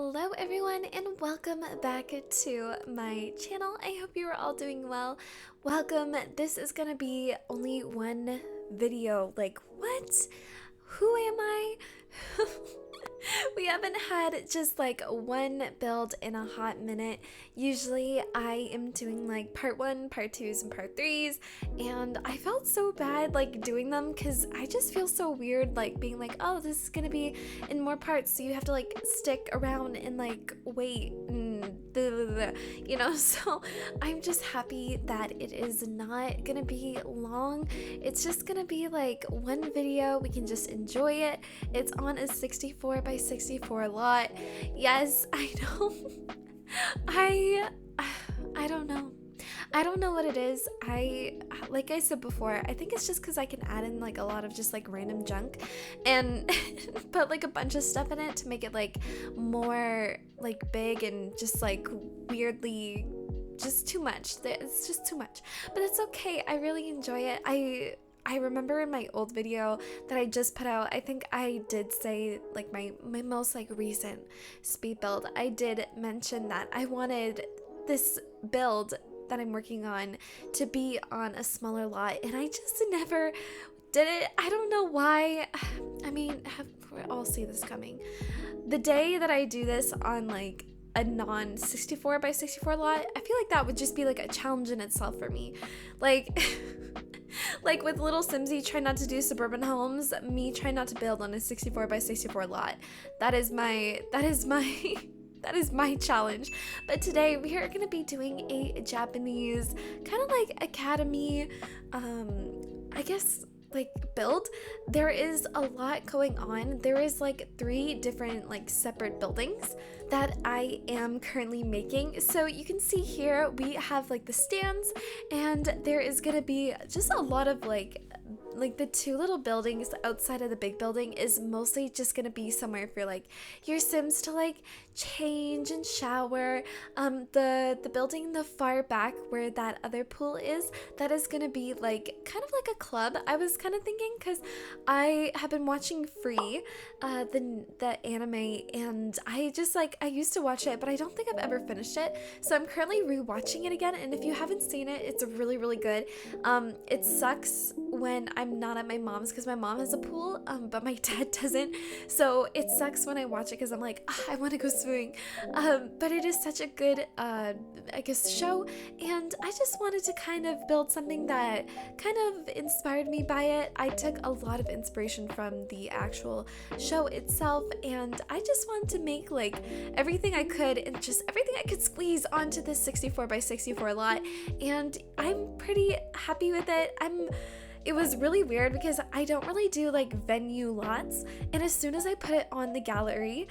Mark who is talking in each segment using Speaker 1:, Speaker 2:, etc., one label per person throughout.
Speaker 1: Hello everyone and welcome back to my channel. I hope you are all doing well. Welcome. This is gonna be only one video. Like, what? Who am I? We haven't had just like one build in a hot minute. Usually I am doing like part 1, part 2s, and part 3s, and I felt so bad like doing them because I just feel so weird like being like, oh, this is gonna be in more parts, so you have to like stick around and like wait and you know. So I'm just happy that it is not gonna be long. It's just gonna be like one video. We can just enjoy it. It's on a 64 by 64 lot. Yes, I know. I don't know. I don't know what it is. Like I said before, I think it's just because I can add in like a lot of just like random junk and put like a bunch of stuff in it to make it like more like big and just like weirdly just too much. It's just too much. But it's okay. I really enjoy it. I remember in my old video that I just put out, I think I did say like my most like recent speed build, I did mention that I wanted this build that I'm working on to be on a smaller lot, and I just never did it. I don't know why. I mean, we all see this coming. The day that I do this on like a non 64 by 64 lot, I feel like that would just be like a challenge in itself for me. Like like with little Simsy trying not to do suburban homes, me trying not to build on a 64 by 64 lot. That is my that is my challenge. But today we are going to be doing a Japanese kind of like academy, I guess like build. There is a lot going on. There is like 3 different like separate buildings that I am currently making. So you can see here we have like the stands, and there is gonna be just a lot of like the 2 little buildings outside of the big building is mostly just gonna be somewhere for like your Sims to like change and shower. The building in the far back where that other pool is, that is gonna be like kind of like a club. I was kind of thinking because I have been watching Free, the anime, and I just like I used to watch it, but I don't think I've ever finished it. So I'm currently rewatching it again, and if you haven't seen it, it's really really good. It sucks when I'm not at my mom's because my mom has a pool, but my dad doesn't. So it sucks when I watch it because I'm like, I want to go swimming. But it is such a good, I guess, show, and I just wanted to kind of build something that kind of inspired me by it. I took a lot of inspiration from the actual show itself, and I just wanted to make like everything I could and just everything I could squeeze onto this 64 by 64 lot, and I'm pretty happy with it. It was really weird because I don't really do like venue lots, and as soon as I put it on the gallery,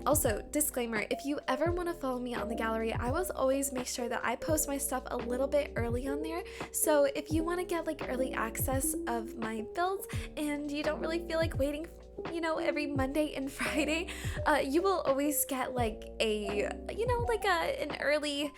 Speaker 1: also disclaimer, if you ever want to follow me on the gallery, I will always make sure that I post my stuff a little bit early on there. So if you want to get like early access of my builds and you don't really feel like waiting, you know, every Monday and Friday, you will always get like a, you know, like an early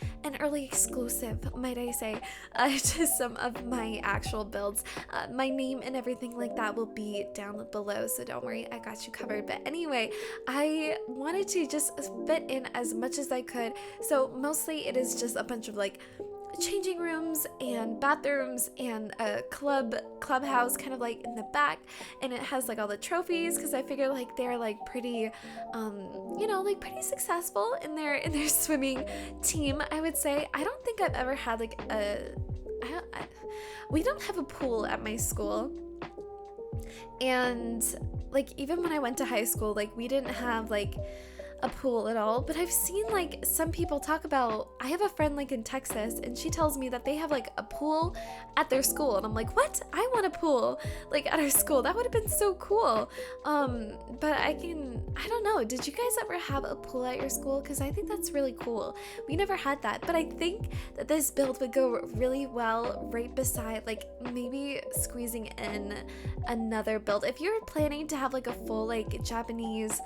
Speaker 1: exclusive, might I say, to some of my actual builds. My name and everything like that will be down below, so don't worry, I got you covered. But anyway, I wanted to just fit in as much as I could, so mostly it is just a bunch of like changing rooms and bathrooms and a clubhouse kind of like in the back, and it has like all the trophies because I figure like they're like pretty you know, like pretty successful in their swimming team, I would say. I don't think I've ever had like we don't have a pool at my school, and like even when I went to high school, like we didn't have like a pool at all. But I've seen like some people talk about, I have a friend like in Texas, and she tells me that they have like a pool at their school, and I'm like, what? I want a pool like at our school. That would have been so cool. But I don't know, did you guys ever have a pool at your school? Because I think that's really cool. We never had that, but I think that this build would go really well right beside like maybe squeezing in another build. If you're planning to have like a full like Japanese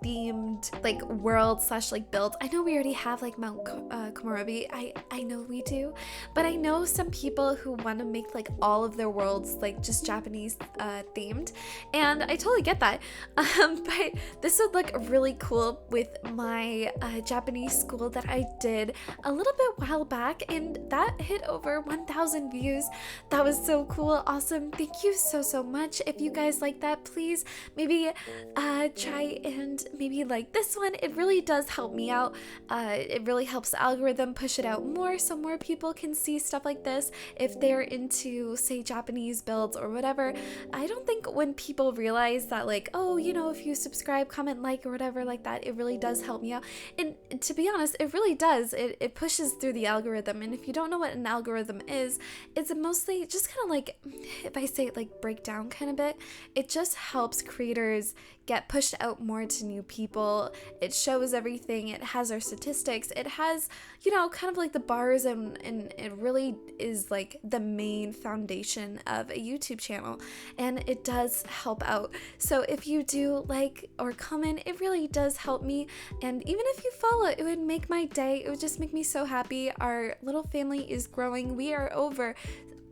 Speaker 1: themed like world slash like build. I know we already have like Mount Komorebi. I know we do, but I know some people who want to make like all of their worlds like just Japanese themed, and I totally get that. But this would look really cool with my Japanese school that I did a little bit while back, and that hit over 1,000 views. That was so cool. Awesome. Thank you so much. If you guys like that, please maybe try and maybe like this one. It really does help me out. It really helps the algorithm push it out more so more people can see stuff like this if they're into, say, Japanese builds or whatever. I don't think when people realize that, like, oh, you know, if you subscribe, comment, like, or whatever like that, it really does help me out. And to be honest, it really does. It pushes through the algorithm. And if you don't know what an algorithm is, it's mostly just kind of like, if I say it like breakdown kind of bit, it just helps creators get pushed out more to new people. It shows everything. It has our statistics. It has, you know, kind of like the bars, and it really is like the main foundation of a YouTube channel, and it does help out. So if you do like or comment, it really does help me, and even if you follow, it would make my day. It would just make me so happy. Our little family is growing. We are over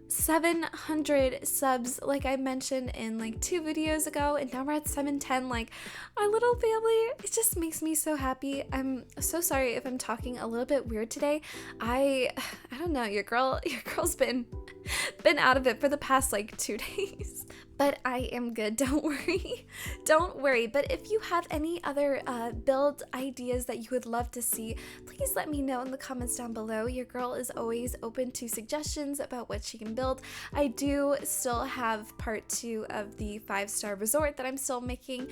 Speaker 1: 700 subs, like I mentioned in like 2 videos ago, and now we're at 710. Like, our little family, it just makes me so happy. I'm so sorry if I'm talking a little bit weird today. I don't know, your girl's been out of it for the past like 2 days. But I am good, don't worry. Don't worry. But if you have any other build ideas that you would love to see, please let me know in the comments down below. Your girl is always open to suggestions about what she can build. I do still have part 2 of the 5-star resort that I'm still making.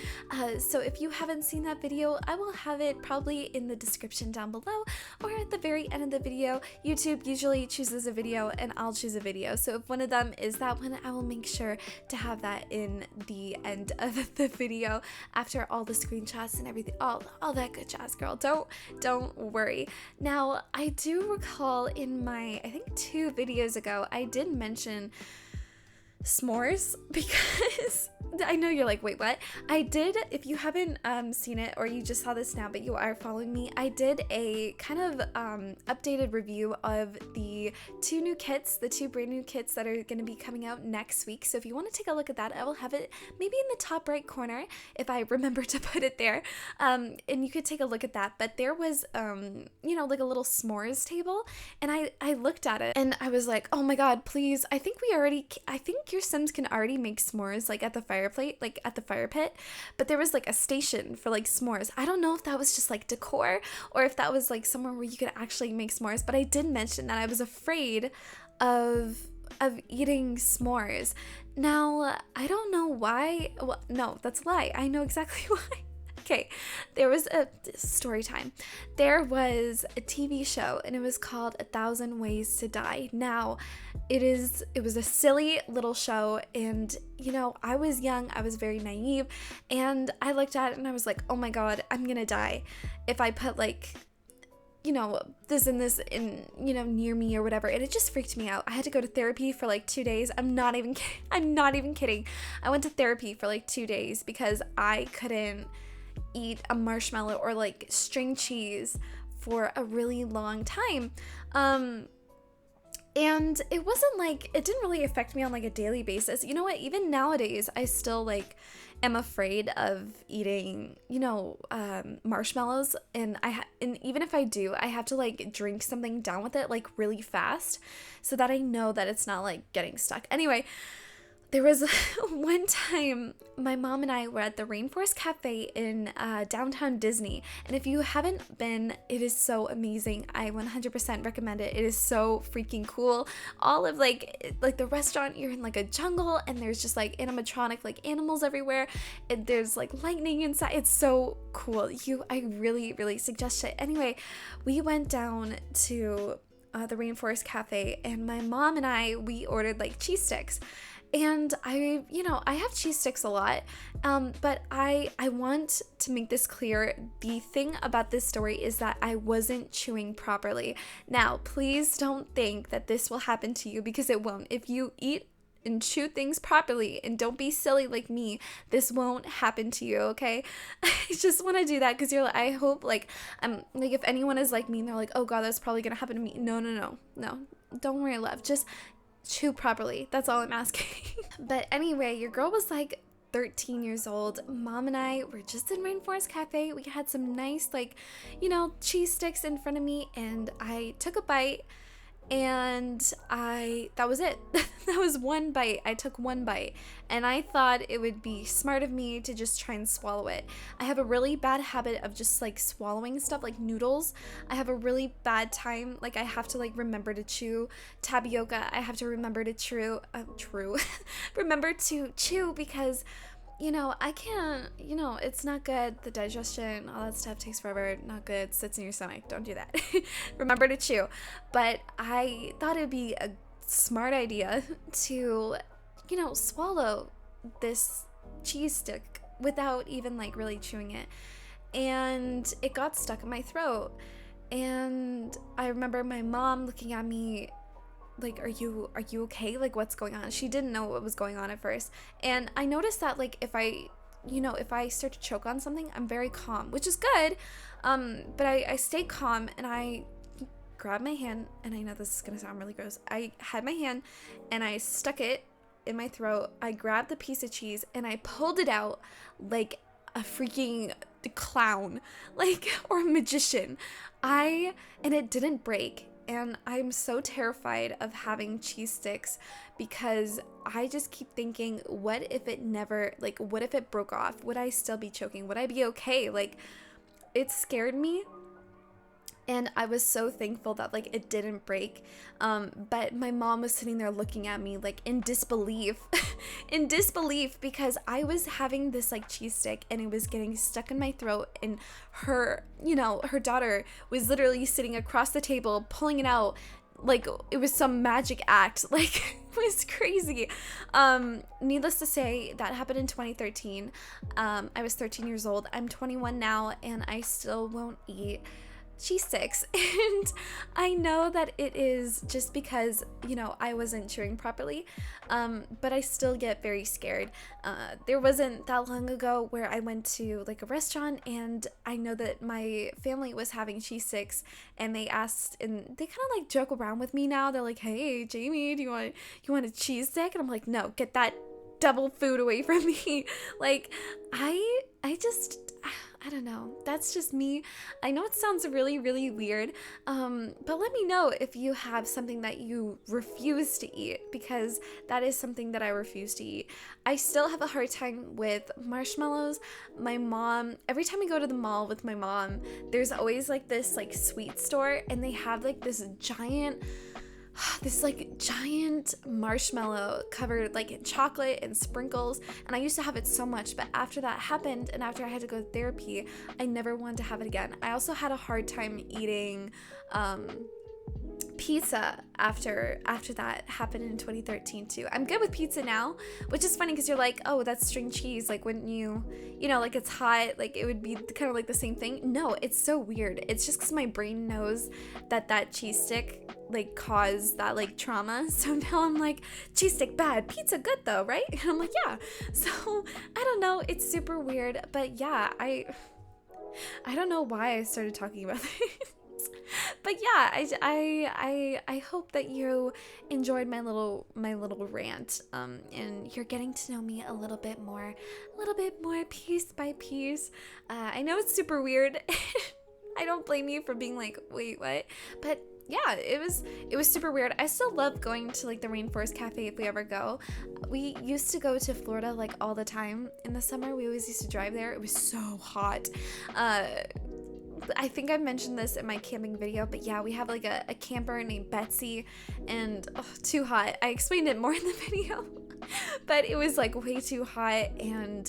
Speaker 1: So if you haven't seen that video, I will have it probably in the description down below or at the very end of the video. YouTube usually chooses a video and I'll choose a video. So if one of them is that one, I will make sure to have that in the end of the video after all the screenshots and everything, all that good jazz, girl. Don't worry. Now, I do recall in my, I think 2 videos ago, I did mention s'mores, because I know you're like, wait, what? I did, if you haven't seen it, or you just saw this now but you are following me, I did a kind of updated review of the 2 new kits, the 2 brand new kits that are going to be coming out next week. So if you want to take a look at that, I will have it maybe in the top right corner if I remember to put it there, and you could take a look at that. But there was you know, like a little s'mores table, and I looked at it and I was like, oh my god, please, I think your Sims can already make s'mores like at the fireplace, like at the fire pit, but there was like a station for like s'mores. I don't know if that was just like decor or if that was like somewhere where you could actually make s'mores, but I did mention that I was afraid of eating s'mores. Now, I don't know why. Well, no, that's a lie. I know exactly why. Okay, there was a story time. There was a TV show and it was called 1,000 Ways to Die. Now, it was a silly little show, and you know, I was young, I was very naive, and I looked at it and I was like, oh my god, I'm gonna die if I put like, you know, this and this in, you know, near me or whatever. And it just freaked me out. I had to go to therapy for like 2 days. I'm not even kidding. I went to therapy for like 2 days because I couldn't eat a marshmallow or like string cheese for a really long time. And it wasn't like, it didn't really affect me on like a daily basis. You know what, even nowadays I still like am afraid of eating, you know, marshmallows, and and even if I do, I have to like drink something down with it like really fast so that I know that it's not like getting stuck. Anyway, there was one time my mom and I were at the Rainforest Cafe in downtown Disney, and if you haven't been, it is so amazing. I 100% recommend it. It is so freaking cool. All of like the restaurant, you're in like a jungle, and there's just like animatronic like animals everywhere, and there's like lightning inside. It's so cool. I really suggest it. Anyway, we went down to the Rainforest Cafe, and my mom and we ordered like cheese sticks. And I have cheese sticks a lot, but I want to make this clear. The thing about this story is that I wasn't chewing properly. Now, please don't think that this will happen to you, because it won't. If you eat and chew things properly and don't be silly like me, this won't happen to you, okay? I just want to do that because I hope like I'm like, if anyone is like me and they're like, oh god, that's probably gonna happen to me. No, don't worry, love, just chew properly. That's all I'm asking. But anyway, your girl was like 13 years old. Mom and I were just in Rainforest Cafe. We had some nice, like, cheese sticks in front of me, and I took a bite, and that was it. That was one bite. I took one bite, and I thought it would be smart of me to just try and swallow it. I have a really bad habit of just like swallowing stuff like noodles. I have a really bad time, like I have to like remember to chew tapioca. I have to remember to remember to chew because I can't, it's not good. The digestion, all that stuff takes forever. Not good. Sits in your stomach. Don't do that. Remember to chew. But I thought it'd be a smart idea to, swallow this cheese stick without even like really chewing it. And it got stuck in my throat. And I remember my mom looking at me like, are you okay? Like, what's going on? She didn't know what was going on at first. And I noticed that like if I start to choke on something, I'm very calm, which is good. But I stay calm, and I grab my hand, and I know this is gonna sound really gross. I had my hand and I stuck it in my throat. I grabbed the piece of cheese and I pulled it out like a freaking clown, like, or magician. And it didn't break. And I'm so terrified of having cheese sticks because I just keep thinking, what if it broke off? Would I still be choking? Would I be okay? Like, it scared me. And I was so thankful that like it didn't break. But my mom was sitting there looking at me like in disbelief, because I was having this like cheese stick and it was getting stuck in my throat, and her daughter was literally sitting across the table pulling it out like it was some magic act. Like, it was crazy. Needless to say, that happened in 2013. I was 13 years old. I'm 21 now, and I still won't eat cheese sticks. And I know that it is just because I wasn't chewing properly, but I still get very scared. There wasn't that long ago where I went to like a restaurant, and I know that my family was having cheese sticks, and they asked, and they kind of like joke around with me now. They're like, hey Jamie, do you want a cheese stick? And I'm like, no, get that devil food away from me. Like, I don't know. That's just me. I know it sounds really, really weird, but let me know if you have something that you refuse to eat, because that is something that I refuse to eat. I still have a hard time with marshmallows. My mom, every time we go to the mall with my mom, there's always like this like sweet store, and they have like this giant marshmallow covered like in chocolate and sprinkles, and I used to have it so much, but after that happened and after I had to go to therapy, I never wanted to have it again. I also had a hard time eating pizza after that happened in 2013 too. I'm good with pizza now, which is funny because you're like, oh, that's string cheese, like wouldn't you like it's hot, like it would be kind of like the same thing. No, it's so weird. It's just because my brain knows that cheese stick like caused that like trauma, so now I'm like, cheese stick bad, pizza good though, right? And I'm like, yeah. So I don't know, it's super weird, but yeah, I don't know why I started talking about this. But yeah, I hope that you enjoyed my little rant, and you're getting to know me a little bit more piece by piece. I know it's super weird. I don't blame you for being like, wait, what? But yeah, it was super weird. I still love going to like the Rainforest Cafe if we ever go. We used to go to Florida like all the time in the summer. We always used to drive there. It was so hot. I think I mentioned this in my camping video, but yeah, we have like a camper named Betsy, and too hot. I explained it more in the video, but it was like way too hot, and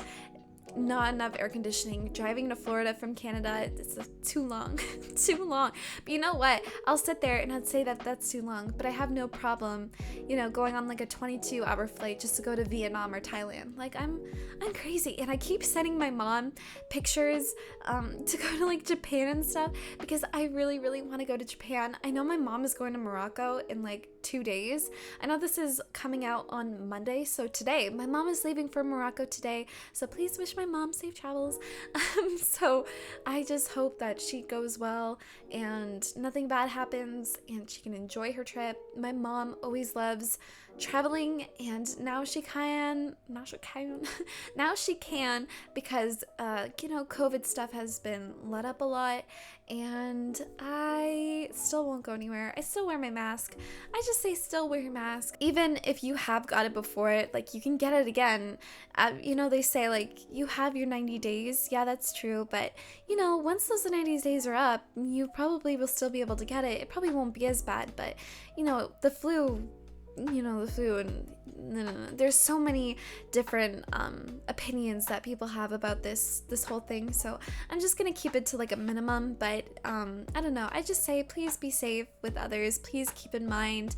Speaker 1: not enough air conditioning. Driving to Florida from Canada, it's too long. Too long. But you know what? I'll sit there and I'd say that that's too long, but I have no problem, you know, going on like a 22-hour flight just to go to Vietnam or Thailand. Like I'm crazy, and I keep sending my mom pictures to go to like Japan and stuff because I really want to go to Japan. I know my mom is going to Morocco in like 2 days. I know this is coming out on Monday, so today my mom is leaving for Morocco today, so please wish my mom safe travels. So I just hope that she goes well and nothing bad happens and she can enjoy her trip. My mom always loves traveling, and now she can because you know, COVID stuff has been let up a lot, and I still won't go anywhere. I still wear my mask. I just say still wear your mask. Even if you have got it before it, like you can get it again. You know, they say like you have your 90 days. Yeah, that's true. But you know, once those 90 days are up, you probably will still be able to get it. It probably won't be as bad, but you know, the flu and there's so many different opinions that people have about this whole thing, so I'm just gonna keep it to like a minimum. But I don't know, I just say please be safe with others. Please keep in mind,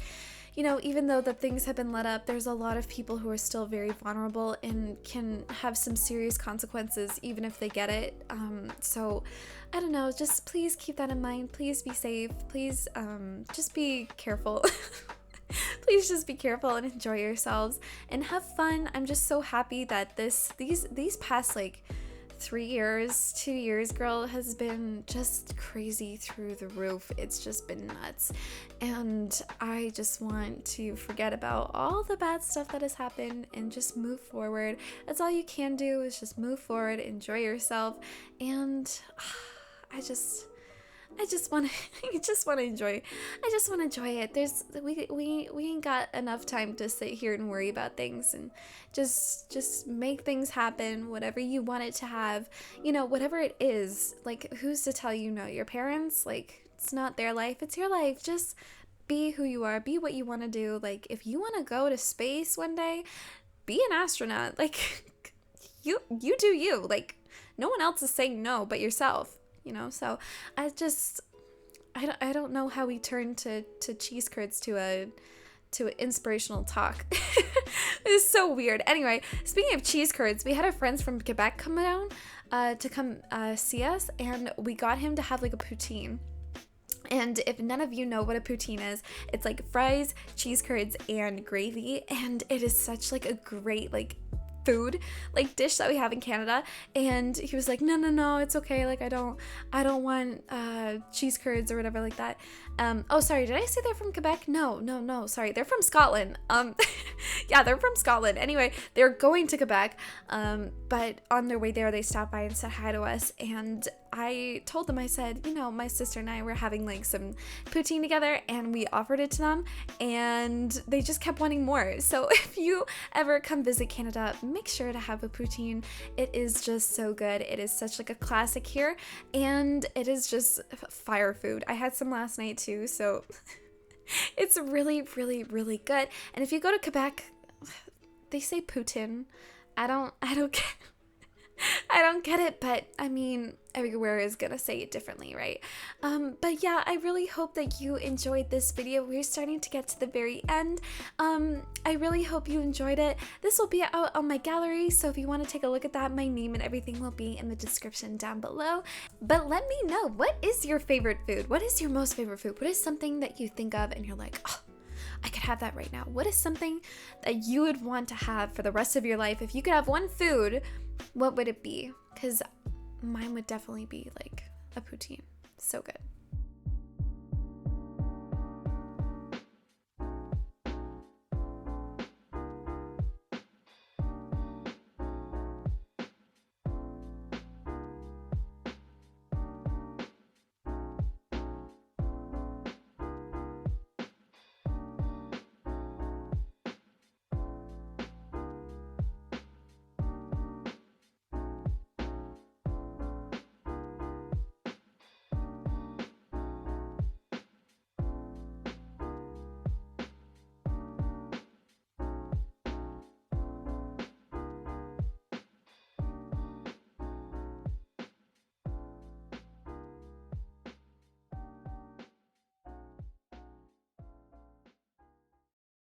Speaker 1: you know, even though the things have been let up, there's a lot of people who are still very vulnerable and can have some serious consequences even if they get it. So I don't know, just please keep that in mind. Please be safe. Please just be careful. Please just be careful and enjoy yourselves and have fun. I'm just so happy that these past like 2 years, girl, has been just crazy through the roof. It's just been nuts. And I just want to forget about all the bad stuff that has happened and just move forward. That's all you can do, is just move forward, enjoy yourself, and I just want to enjoy it. We ain't got enough time to sit here and worry about things, and just make things happen, whatever you want it to have, you know, whatever it is. Like, who's to tell you no? Your parents? Like, it's not their life, it's your life. Just be who you are, be what you want to do. Like, if you want to go to space one day, be an astronaut. Like, you do you. Like, no one else is saying no but yourself. You know, so I don't know how we turned to cheese curds to an inspirational talk. It's so weird. Anyway, speaking of cheese curds, we had our friends from Quebec come down to come see us, and we got him to have like a poutine. And if none of you know what a poutine is, it's like fries, cheese curds, and gravy, and it is such like a great like food like dish that we have in Canada. And he was like, no, it's okay, like I don't want cheese curds or whatever like that. Oh, sorry, did I say they're from Quebec? No, sorry, they're from Scotland. Yeah, they're from Scotland. Anyway, they're going to Quebec, but on their way there they stopped by and said hi to us, and I told them, I said, you know, my sister and I were having like some poutine together, and we offered it to them, and they just kept wanting more. So if you ever come visit Canada, make sure to have a poutine. It is just so good. It is such like a classic here, and it is just fire food. I had some last night too, so it's really good. And if you go to Quebec, they say Putin. I don't get it, but I mean, everywhere is gonna say it differently, right? But yeah, I really hope that you enjoyed this video. We're starting to get to the very end. I really hope you enjoyed it. This will be out on my gallery, so if you want to take a look at that, my name and everything will be in the description down below. But let me know, what is your favorite food? What is your most favorite food? What is something that you think of and you're like, oh, I could have that right now? What is something that you would want to have for the rest of your life? If you could have one food, what would it be? Because mine would definitely be like a poutine. So good.